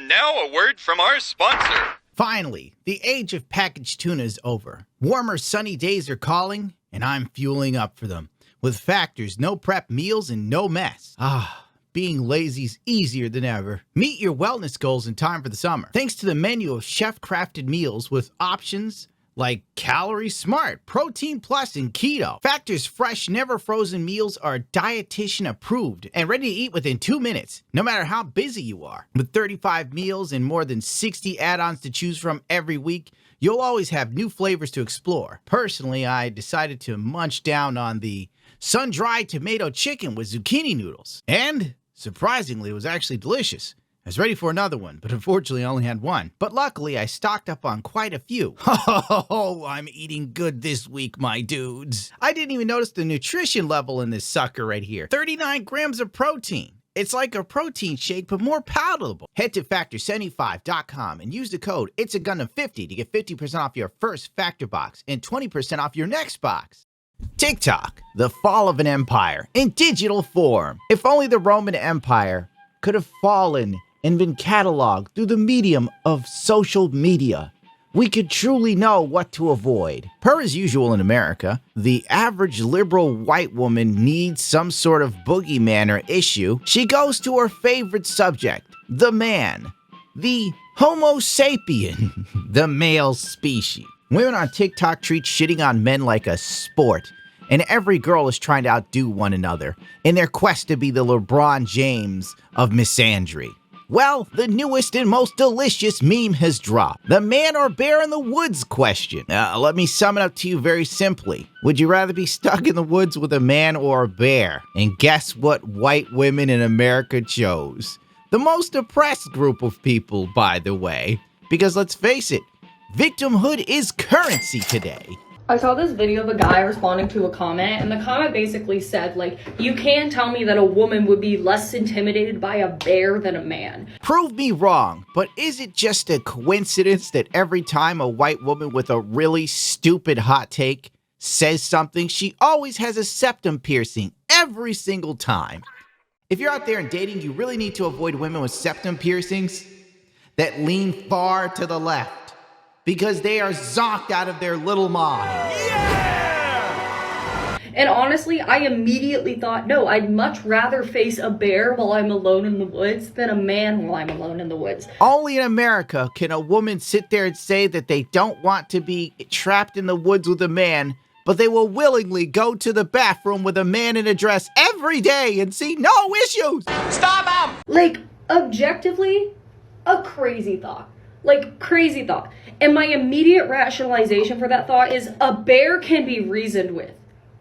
now a word from our sponsor. Finally, the age of packaged tuna is over. Warmer, sunny days are calling, and I'm fueling up for them. With Factor's no prep meals and no mess. Being lazy's easier than ever. Meet your wellness goals in time for the summer. Thanks to the menu of chef-crafted meals with options like Calorie Smart, Protein Plus, and Keto. Factor's fresh, never-frozen meals are dietitian approved and ready to eat within 2 minutes, no matter how busy you are. With 35 meals and more than 60 add-ons to choose from every week, you'll always have new flavors to explore. Personally, I decided to munch down on the sun-dried tomato chicken with zucchini noodles. And, surprisingly, it was actually delicious. I was ready for another one, but unfortunately I only had one. But luckily, I stocked up on quite a few. Oh, I'm eating good this week, my dudes. I didn't even notice the nutrition level in this sucker right here. 39 grams of protein. It's like a protein shake, but more palatable. Head to Factor75.com and use the code IT'SAGUNDAM50 to get 50% off your first Factor box and 20% off your next box. TikTok, the fall of an empire in digital form. If only the Roman Empire could have fallen and been cataloged through the medium of social media, we could truly know what to avoid. Per as usual in America, the average liberal white woman needs some sort of boogeyman or issue. She goes to her favorite subject, the man, the Homo sapien, the male species. Women on TikTok treat shitting on men like a sport, and every girl is trying to outdo one another in their quest to be the LeBron James of misandry. Well, the newest and most delicious meme has dropped. The man or bear in the woods question. Let me sum it up to you very simply. Would you rather be stuck in the woods with a man or a bear? And guess what white women in America chose? The most oppressed group of people, by the way. Because let's face it, victimhood is currency today. I saw this video of a guy responding to a comment, and the comment basically said, like, you can't tell me that a woman would be less intimidated by a bear than a man. Prove me wrong, but is it just a coincidence that every time a white woman with a really stupid hot take says something, she always has a septum piercing every single time? If you're out there and dating, you really need to avoid women with septum piercings that lean far to the left, because they are zonked out of their little mind. Yeah! And honestly, I immediately thought, no, I'd much rather face a bear while I'm alone in the woods than a man while I'm alone in the woods. Only in America can a woman sit there and say that they don't want to be trapped in the woods with a man, but they will willingly go to the bathroom with a man in a dress every day and see no issues. Stop him! Like, objectively, a crazy thought. Like, crazy thought. And my immediate rationalization for that thought is a bear can be reasoned with,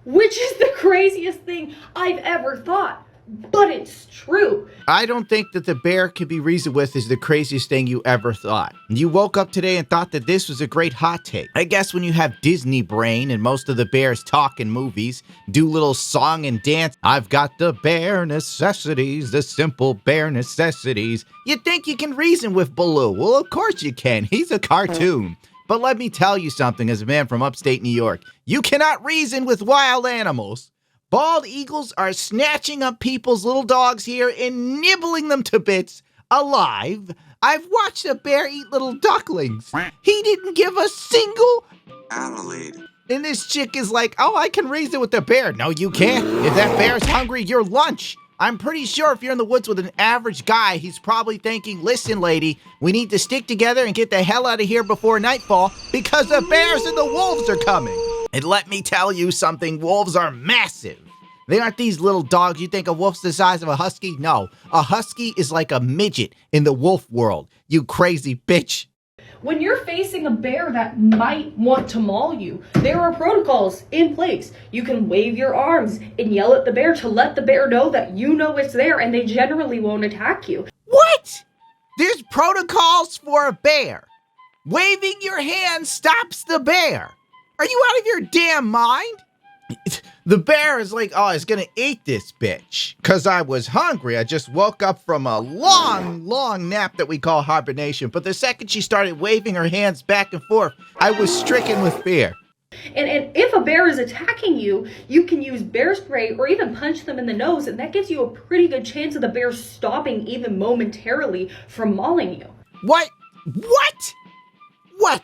which is the craziest thing I've ever thought. But it's true. I don't think that the bear can be reasoned with is the craziest thing you ever thought. You woke up today and thought that this was a great hot take. I guess when you have Disney brain and most of the bears talk in movies, do little song and dance, I've got the bare necessities, the simple bare necessities. You think you can reason with Baloo? Well, of course you can. He's a cartoon. But let me tell you something as a man from upstate New York. You cannot reason with wild animals. Bald eagles are snatching up people's little dogs here and nibbling them to bits alive. I've watched a bear eat little ducklings. He didn't give a single Adelaide. And this chick is like, oh, I can reason with the bear. No, you can't. If that bear's hungry, you're lunch. I'm pretty sure if you're in the woods with an average guy, he's probably thinking, listen, lady, we need to stick together and get the hell out of here before nightfall because the bears and the wolves are coming. And let me tell you something, wolves are massive. They aren't these little dogs. You think a wolf's the size of a husky? No, a husky is like a midget in the wolf world, you crazy bitch. When you're facing a bear that might want to maul you, there are protocols in place. You can wave your arms and yell at the bear to let the bear know that you know it's there and they generally won't attack you. What? There's protocols for a bear. Waving your hand stops the bear. Are you out of your damn mind? The bear is like, oh, I was gonna eat this bitch because I was hungry. I just woke up from a long nap that we call hibernation. But the second she started waving her hands back and forth, I was stricken with fear. And if a bear is attacking you, you can use bear spray or even punch them in the nose, and that gives you a pretty good chance of the bear stopping even momentarily from mauling you. What? What? What?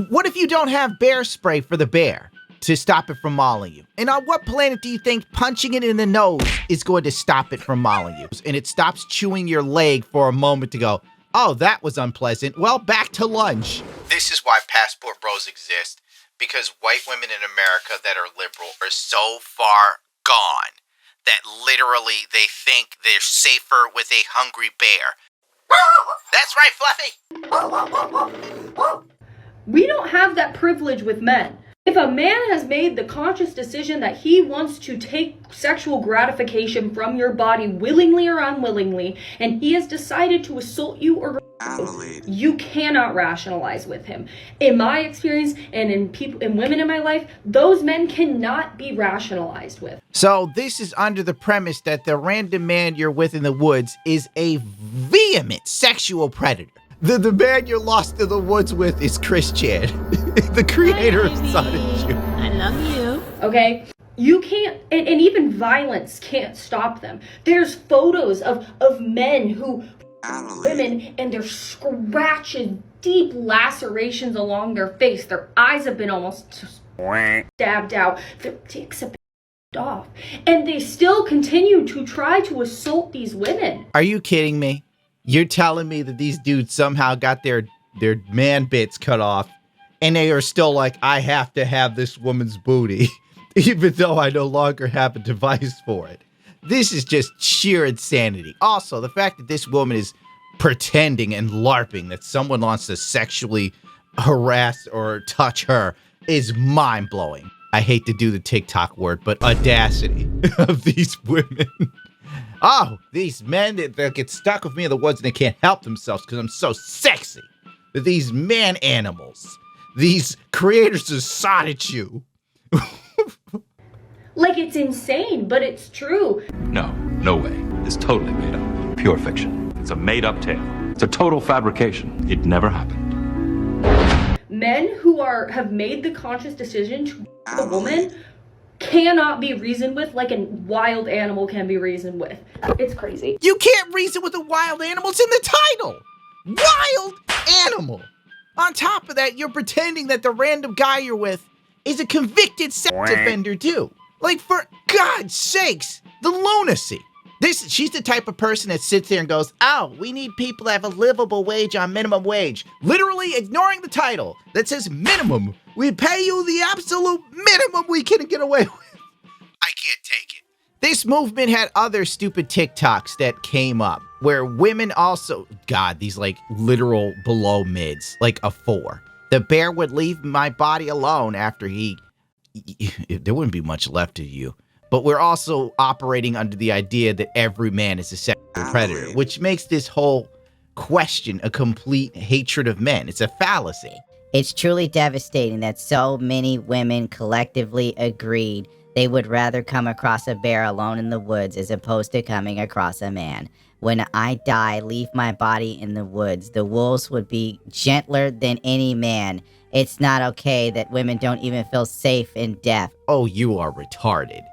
What if you don't have bear spray for the bear to stop it from mauling you? And on what planet do you think punching it in the nose is going to stop it from mauling you? And it stops chewing your leg for a moment to go, oh, that was unpleasant. Well, back to lunch. This is why passport bros exist. Because white women in America that are liberal are so far gone that literally they think they're safer with a hungry bear. That's right, Fluffy. We don't have that privilege with men. If a man has made the conscious decision that he wants to take sexual gratification from your body willingly or unwillingly, and he has decided to assault you or you cannot rationalize with him. In my experience and in people and women in my life, those men cannot be rationalized with. So this is under the premise that the random man you're with in the woods is a vehement sexual predator. The man you're lost in the woods with is Chris Chan, the creator of Sonic. I love you. Okay? You can't, and even violence can't stop them. There's photos of men who women and their scratches, deep lacerations along their face. Their eyes have been almost stabbed out. Their dicks have been off. And they still continue to try to assault these women. Are you kidding me? You're telling me that these dudes somehow got their man bits cut off and they are still like, I have to have this woman's booty, even though I no longer have a device for it. This is just sheer insanity. Also, the fact that this woman is pretending and LARPing that someone wants to sexually harass or touch her is mind-blowing. I hate to do the TikTok word, but audacity of these women. Oh, these men that get stuck with me in the woods and they can't help themselves because I'm so sexy. These man animals. These creators of Sonic you. Like, it's insane, but it's true. No, no way. It's totally made up. Pure fiction. It's a made-up tale. It's a total fabrication. It never happened. Men who have made the conscious decision to a woman cannot be reasoned with like a wild animal can be reasoned with. It's crazy. You can't reason with a wild animal. It's in the title. Wild animal. On top of that, you're pretending that the random guy you're with is a convicted sex offender too. Like, for God's sakes, the lunacy. She's the type of person that sits there and goes, oh, we need people to have a livable wage on minimum wage. Literally ignoring the title that says minimum. We pay you the absolute minimum we can get away with. I can't take it. This movement had other stupid TikToks that came up where women also, God, these like literal below mids, like a 4. The bear would leave my body alone after there wouldn't be much left of you. But we're also operating under the idea that every man is a sexual predator, which makes this whole question a complete hatred of men. It's a fallacy. It's truly devastating that so many women collectively agreed they would rather come across a bear alone in the woods as opposed to coming across a man. When I die, leave my body in the woods. The wolves would be gentler than any man. It's not okay that women don't even feel safe in death. Oh, you are retarded.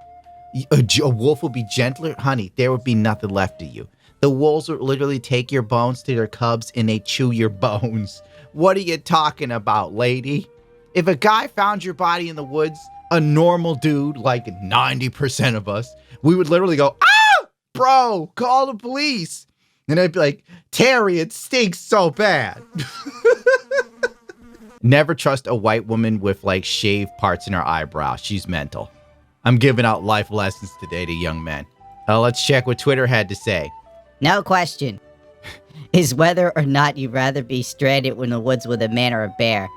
A wolf would be gentler? Honey, there would be nothing left of you. The wolves would literally take your bones to their cubs and they chew your bones. What are you talking about, lady? If a guy found your body in the woods, a normal dude, like 90% of us, we would literally go, ah, bro, call the police. And I'd be like, Terry, it stinks so bad. Never trust a white woman with like shaved parts in her eyebrow. She's mental. I'm giving out life lessons today to young men. Let's check what Twitter had to say. No question. Is whether or not you'd rather be stranded in the woods with a man or a bear,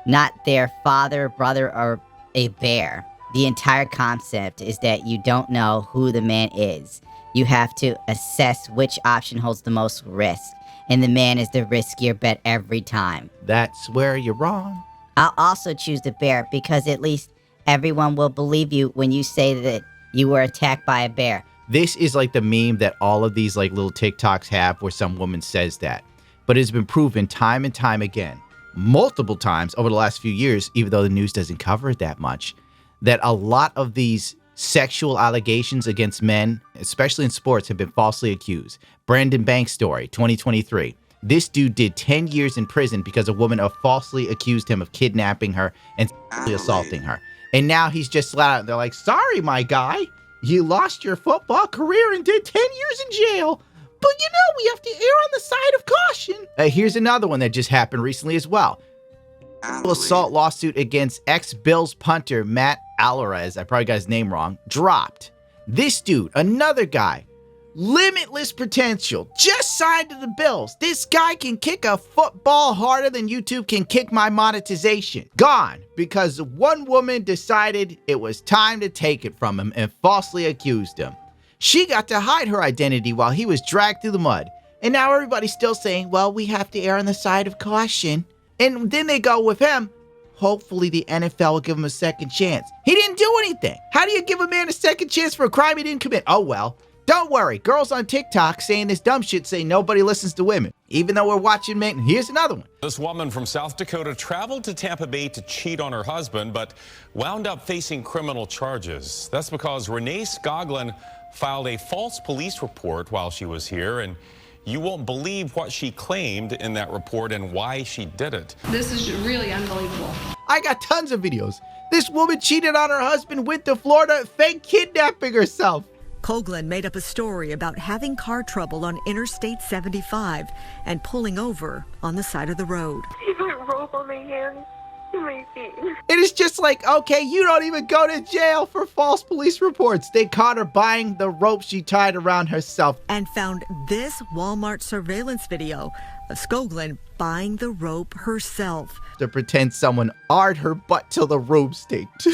not their father, brother, or a bear. The entire concept is that you don't know who the man is. You have to assess which option holds the most risk, and the man is the riskier bet every time. That's where you're wrong. I'll also choose the bear because at least everyone will believe you when you say that you were attacked by a bear. This is like the meme that all of these like little TikToks have where some woman says that. But it's been proven time and time again, multiple times over the last few years, even though the news doesn't cover it that much, that a lot of these sexual allegations against men, especially in sports, have been falsely accused. Brandon Banks story, 2023. This dude did 10 years in prison because a woman falsely accused him of kidnapping her and sexually assaulting her. And now he's just flat out, they're like, sorry, my guy, you lost your football career and did 10 years in jail. But you know, we have to err on the side of caution. Here's another one that just happened recently as well. Assault lawsuit against ex-Bills punter Matt Alvarez, I probably got his name wrong, dropped. This dude, another guy, limitless potential, just signed to the Bills. This guy can kick a football harder than YouTube can kick my monetization. Gone, because one woman decided it was time to take it from him and falsely accused him. She got to hide her identity while he was dragged through the mud. And now everybody's still saying, well, we have to err on the side of caution. And then they go with him. Hopefully the NFL will give him a second chance. He didn't do anything. How do you give a man a second chance for a crime he didn't commit? Oh, well. Don't worry. Girls on TikTok saying this dumb shit say nobody listens to women. Even though we're watching men. Here's another one. This woman from South Dakota traveled to Tampa Bay to cheat on her husband, but wound up facing criminal charges. That's because Renee Skoglund filed a false police report while she was here, and you won't believe what she claimed in that report and why she did it. This is really unbelievable. I got tons of videos. This woman cheated on her husband, went to Florida, fake kidnapping herself. Skoglund made up a story about having car trouble on Interstate 75 and pulling over on the side of the road. He put rope on my hands and my feet. It is just like, okay, you don't even go to jail for false police reports. They caught her buying the rope she tied around herself. And found this Walmart surveillance video of Skoglund buying the rope herself. To pretend someone ard her butt till the rope staked.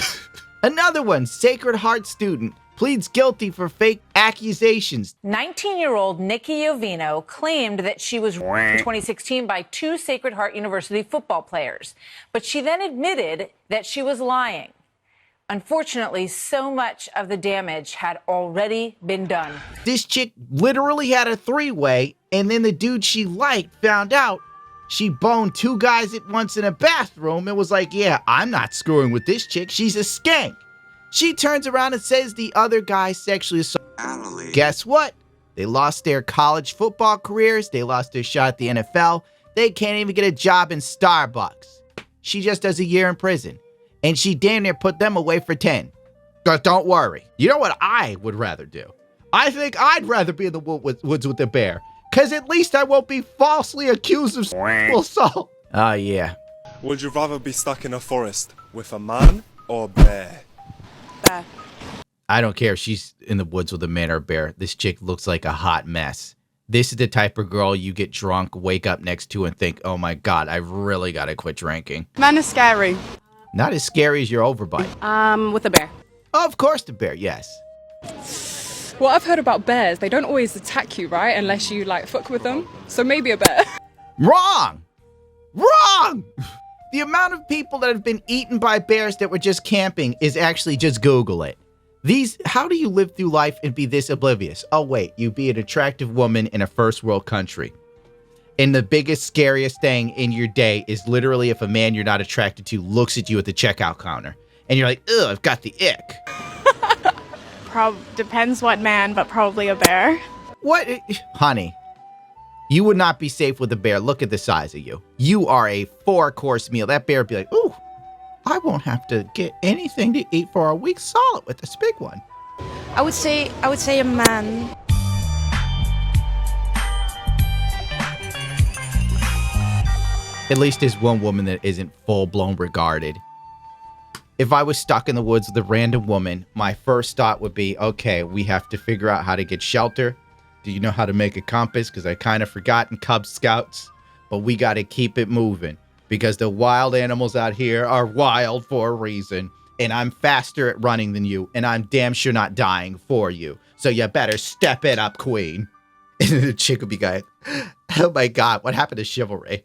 Another one, Sacred Heart student, pleads guilty for fake accusations. 19-year-old Nikki Ovino claimed that she was raped in 2016 by two Sacred Heart University football players, but she then admitted that she was lying. Unfortunately, so much of the damage had already been done. This chick literally had a three-way, and then the dude she liked found out she boned two guys at once in a bathroom and was like, yeah, I'm not screwing with this chick. She's a skank. She turns around and says the other guy sexually assaulted. Guess what? They lost their college football careers. They lost their shot at the NFL. They can't even get a job in Starbucks. She just does a year in prison. And she damn near put them away for 10. But don't worry. You know what I would rather do? I think I'd rather be in the woods with the bear. Because at least I won't be falsely accused of sexual assault. Oh, yeah. Would you rather be stuck in a forest with a man or a bear? Bear. I don't care if she's in the woods with a man or a bear. This chick looks like a hot mess. This is the type of girl you get drunk, wake up next to, and think, oh my God, I really got to quit drinking. Man is scary. Not as scary as your overbite. With a bear. Oh, of course the bear, yes. Well, I've heard about bears. They don't always attack you, right? Unless you, like, fuck with them. So maybe a bear. Wrong! Wrong! The amount of people that have been eaten by bears that were just camping is actually just Google it. How do you live through life and be this oblivious? Oh, wait, you be an attractive woman in a first world country. And the biggest, scariest thing in your day is literally if a man you're not attracted to looks at you at the checkout counter. And you're like, ugh, I've got the ick. Depends what man, but probably a bear. What? Honey, you would not be safe with a bear. Look at the size of you. You are a 4-course meal. That bear would be like, ooh, I won't have to get anything to eat for a week solid with this big one. I would say a man. At least there's one woman that isn't full-blown regarded. If I was stuck in the woods with a random woman, my first thought would be, okay, we have to figure out how to get shelter. Do you know how to make a compass? Because I kind of forgot in Cub Scouts. But we got to keep it moving. Because the wild animals out here are wild for a reason. And I'm faster at running than you. And I'm damn sure not dying for you. So you better step it up, queen. And the chick would be going, oh my God, what happened to chivalry?